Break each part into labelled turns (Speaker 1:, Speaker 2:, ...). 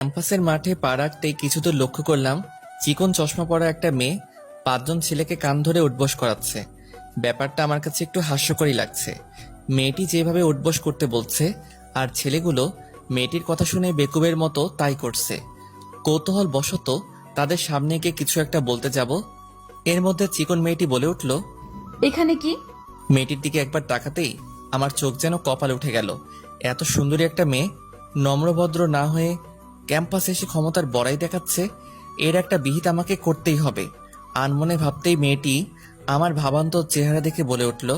Speaker 1: ক্যাম্পাসের মাঠে পা রাখতেই কিছু দূর লক্ষ্য করলাম চিকন চশমা পরা একটা মেয়ে 5 জন ছেলেকে কান ধরে উঠবোস করাচ্ছে। ব্যাপারটা আমার কাছে একটু হাস্যকরই লাগছে। মেয়েটি যেভাবে উঠবোস করতে বলছে আর ছেলেগুলো মেয়েটির কথা শুনে বেকুবের মতো তাই করছে। কৌতূহল বশত তাদের সামনে গিয়ে কিছু একটা বলতে যাব, এর মধ্যে চিকন মেয়েটি বলে উঠল।
Speaker 2: এখানে কি?
Speaker 1: মেয়েটির দিকে একবার তাকাতেই আমার চোখ যেন কপালে উঠে গেল। এত সুন্দরী একটা মেয়ে নম্রভদ্র না হয়ে ক্যাম্পাসে এসে ক্ষমতার বড়াই দেখাচ্ছে। এর একটা বিহিত আমাকে করতেই হবে। আনমনে ভাবতেই মেয়েটি আমার ভাবান্তর চেহারা দেখে বলে উঠল।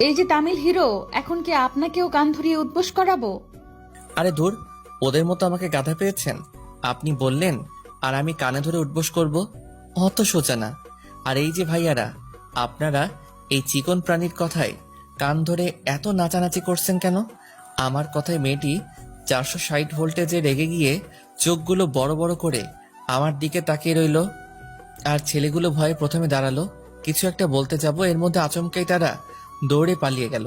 Speaker 2: এই যে তামিল হিরো, এখন কি আপনাকেও কান ধরিয়ে উদ্বোস করাবো?
Speaker 1: আরে ধুর, ওদের মতো আমাকে গাধা পেয়েছেন? আপনি বললেন আর আমি কানে ধরে উঠবোস করব? অত সোজা না। আর এই যে ভাইয়ারা, আপনারা এই চিকন প্রাণীর কথায় কান ধরে এত নাচানাচি করছেন কেন? আমার কথায় মেয়েটি 460 ভোল্টেজে রেগে গিয়ে চোখগুলো বড় বড় করে আমার দিকে তাকিয়ে রইল। আর ছেলেগুলো ভয়ে প্রথমে দাঁড়ালো, কিছু একটা বলতে যাব, এর মধ্যে আচমকাই তারা দৌড়ে পালিয়ে গেল।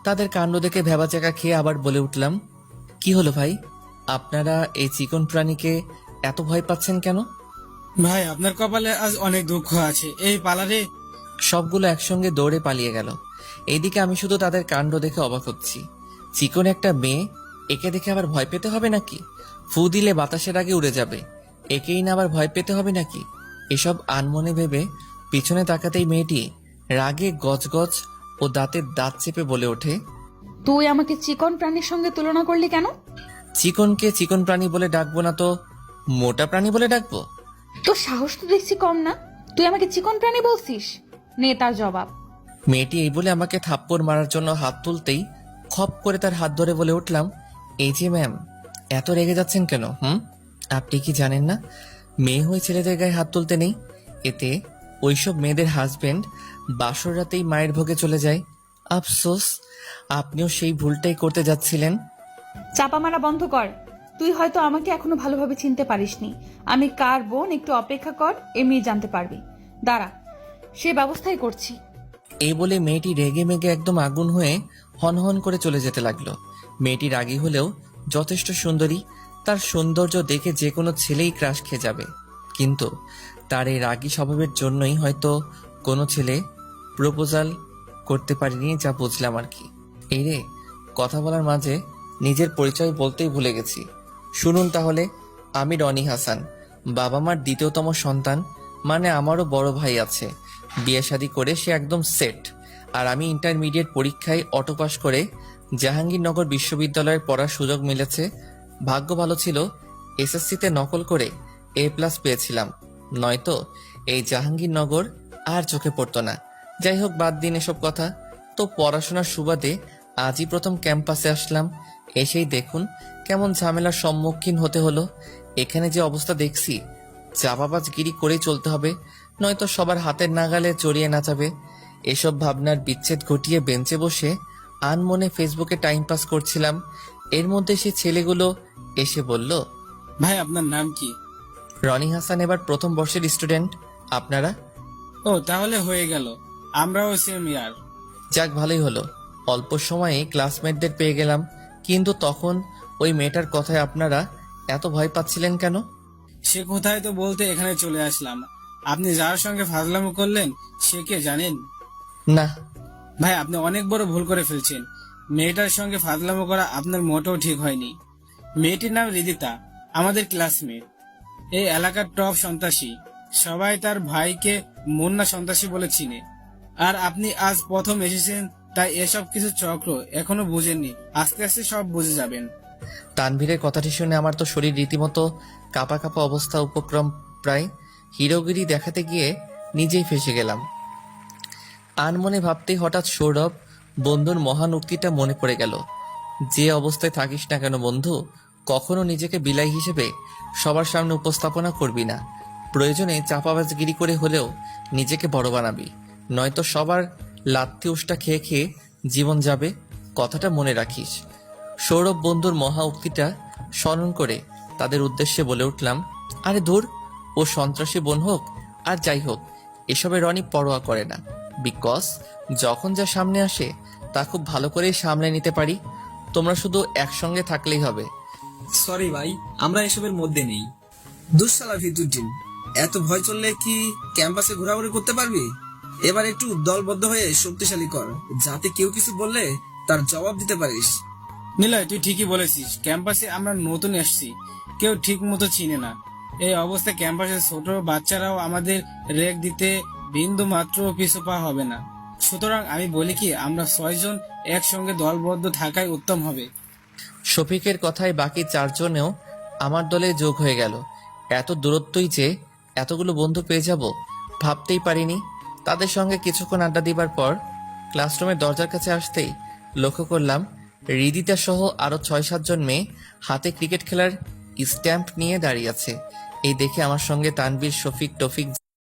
Speaker 1: তাদের কাণ্ড দেখে ভেবাচাকা খেয়ে আবার বলে উঠলাম, কি হলো ভাই, আপনারা এই চিকন প্রাণীকে এত ভয় পাচ্ছেন কেন?
Speaker 3: ভাই, আপনার কপালে আজ অনেক দুঃখ আছে। এই পালারে।
Speaker 1: সবগুলো একসঙ্গে দৌড়ে পালিয়ে গেল। এইদিকে আমি শুধু তাদের কাণ্ড দেখে অবাক হচ্ছি। চিকন একটা মেয়ে, একে দেখে আবার ভয় পেতে হবে নাকি? ফু দিলে বাতাসের আগে উড়ে যাবে, একেই না আবার ভয় পেতে হবে নাকি? এসব আনমনে ভেবে পিছনে তাকাতেই মেয়েটি রাগে গজগজ ও দাঁতের দাঁত চেপে বলে ওঠে।
Speaker 2: তুই আমাকে চিকন প্রাণীর সঙ্গে তুলনা করলি কেন?
Speaker 1: চিকনকে চিকন প্রাণী বলে ডাকবো না তো মোটা প্রাণী বলে ডাকবো?
Speaker 2: তোর সাহস তো দেখছি কম না, তুই আমাকে চিকন প্রাণী বলছিস? নে তার জবাব।
Speaker 1: মেয়েটি এই বলে আমাকে থাপ্পড় মারার জন্য হাত তুলতেই খপ করে তার হাত ধরে বলে উঠলাম, এই যে ম্যাম, এত রেগে যাচ্ছেন কেন? আপনি কি জানেন না মেয়ে হয়ে ছেলেদের গায়ে হাত তুলতে নেই? এতে ওইসব মেয়েদের হাজবেন্ড বাসর রাতেই মায়ের ভোগে চলে যায়। আফসোস, আপনিও সেই ভুলটাই করতে যাচ্ছিলেন।
Speaker 2: চাপা মারা বন্ধ কর। তুই হয়তো আমাকে এখনো ভালোভাবে চিনতে পারিসনি। আমি কার বোন একটু অপেক্ষা কর, এমনি জানতে পারবি। দাঁড়া, সে ব্যবস্থাই করছি।
Speaker 1: এই বলে মেয়েটি রেগে মেগে একদম আগুন হয়ে হনহন করে চলে যেতে লাগলো। মেয়েটি রাগী হলেও যথেষ্ট সুন্দরী। তার সৌন্দর্য দেখে যে কোনো ছেলেই ক্রাশ খেয়ে যাবে। কিন্তু তার এই রাগী স্বভাবের জন্যই হয়তো কোনো ছেলে প্রপোজাল করতে পারেনি, যা বুঝলাম আর কি। এই রে, কথা বলার মাঝে নিজের পরিচয় বলতেই ভুলে গেছি। শুনুন তাহলে, আমি রনি হাসান, বাবা মার দ্বিতীয়তম সন্তান। মানে আমারও বড় ভাই আছে, বিয়ে শাদী করে সে একদম সেট। আর আমি ইন্টারমিডিয়েট পরীক্ষায় অটো পাস করে জাহাঙ্গীরনগর বিশ্ববিদ্যালয়ের পড়ার সুযোগ মিলেছে। ভাগ্য ভালো ছিল, এসএসসিতে নকল করে A+ পেয়েছিলাম, নয়তো এই জাহাঙ্গীরনগর আর চোখে পড়তো না। যাই হোক, বাদ দিন এসব কথা। তো পড়াশোনার সুবাদে আজই প্রথম ক্যাম্পাসে আসলাম। এসেই দেখুন কেমন ঝামেলার সম্মুখীন হতে হলো। এখানে যে অবস্থা দেখছি, চাপাবাজগিরি করেই চলতে হবে, নয়তো সবার হাতের নাগালে জড়িয়ে নাচাবে। এসব ভাবনার বিচ্ছেদ ঘটিয়ে বেঞ্চে বসে আনমনে ফেসবুকে টাইম পাস করছিলাম। এর মধ্যে সে ছেলেগুলো এসে বলল,
Speaker 3: ভাই, আপনার নাম কি?
Speaker 1: রনি হাসান, এবার প্রথম বর্ষের স্টুডেন্ট। আপনারা?
Speaker 3: ও, তাহলে হয়ে গেল, আমরাও সেম ইয়ার।
Speaker 1: যাক, ভালোই হলো, অল্প সময়ে ক্লাসমেটদের পেয়ে গেলাম। কিন্তু তখন ওই মেয়েটার কথায় আপনারা এত ভয় পাচ্ছিলেন কেন?
Speaker 3: সে কোথায় তো বলতে এখানে চলে আসলাম। আপনি যার সঙ্গে ফাজলামো করলেন সে কে জানেন?
Speaker 1: না।
Speaker 3: ভাই, আপনি অনেক বড় ভুল করে ফেলছেন। মেয়েটার সঙ্গে ফাজলামো করা আপনার মোটেও ঠিক হয়নি। মেয়েটির নাম রিদিতা, আমাদের ক্লাসমেট। এই এলাকার টপ সন্ত্রাসী। সবাই তার ভাইকে মুন্না সন্ত্রাসী বলে চিনে। আর আপনি আজ প্রথম এসেছেন, তাই এসব কিছু চক্র এখনো বুঝেননি। আস্তে আস্তে সব বুঝে যাবেন।
Speaker 1: তানভীরের কথাটি শুনে আমার তো শরীর রীতিমতো কাঁপা কাঁপা অবস্থা। উপক্রম প্রায় হিরোগিরি দেখাতে গিয়ে নিজেই ফেসে গেলাম। আনমনে ভাবতেই হঠাৎ সৌরভ বন্ধুর মহান উক্তিটা মনে পড়ে গেল, যে অবস্থায় থাকিস না কেন বন্ধু, কখনো নিজেকে বিলাই হিসেবে সবার সামনে উপস্থাপনা করবি না। প্রয়োজনে চাপাবাজগিরি করে হলেও নিজেকে বড় বানাবি, নয়তো সবার লাত্তি উষ্টা খেয়ে খেয়ে জীবন যাবে। কথাটা মনে রাখিস। সৌরভ বন্ধুর মহা উক্তিটা স্মরণ করে তাদের উদ্দেশ্যে বলে উঠলাম, আরে ধুর, ও সন্ত্রাসী বোন হোক আর যাই হোক, এসবে রনি পরোয়া করে না। বিকজ যখন যা সামনে আসে তা খুব ভালো করেই সামলে নিতে পারি। তোমরা শুধু একসঙ্গে থাকলেই হবে।
Speaker 4: সরি ভাই, আমরা এসবের মধ্যে নেই।
Speaker 5: দুঃশালা ভিতুদ্দিন, এত ভয় চললে কি ক্যাম্পাসে ঘোরাঘুরি করতে পারবি? এবার একটু দলবদ্ধ হয়ে শক্তিশালী কর, যাতে কেউ কিছু বললে তার জবাব দিতে পারিস।
Speaker 3: নিলয়, তুই ঠিকই বলেছিস। ক্যাম্পাসে আমরা নতুন এসেছি, কেউ ঠিক মতো চিনে না। এই অবস্থায় ক্যাম্পাসে ছোট বাচ্চারাও আমাদের রেক দিতে বিন্দু মাত্র পিছু পা হবে না। সুতরাং আমি বলি কি, আমরা 6 জন একসঙ্গে দলবদ্ধ থাকাই উত্তম হবে।
Speaker 1: শফিকের কথায় বাকি 4 জনেও আমার দলে যোগ হয়ে গেল। এত দূরত্বই যে এতগুলো বন্ধু পেয়ে যাব ভাবতেই পারিনি। তাদের সঙ্গে কিছুক্ষণ আড্ডা দিবার পর ক্লাসরুমের দরজার কাছে আসতেই লক্ষ্য করলাম হৃদিতা সহ আরো 6-7 জন মেয়ে হাতে ক্রিকেট খেলার স্ট্যাম্প নিয়ে দাঁড়িয়ে আছে। এই দেখে আমার সঙ্গে তানভীর, শফিক, টফিক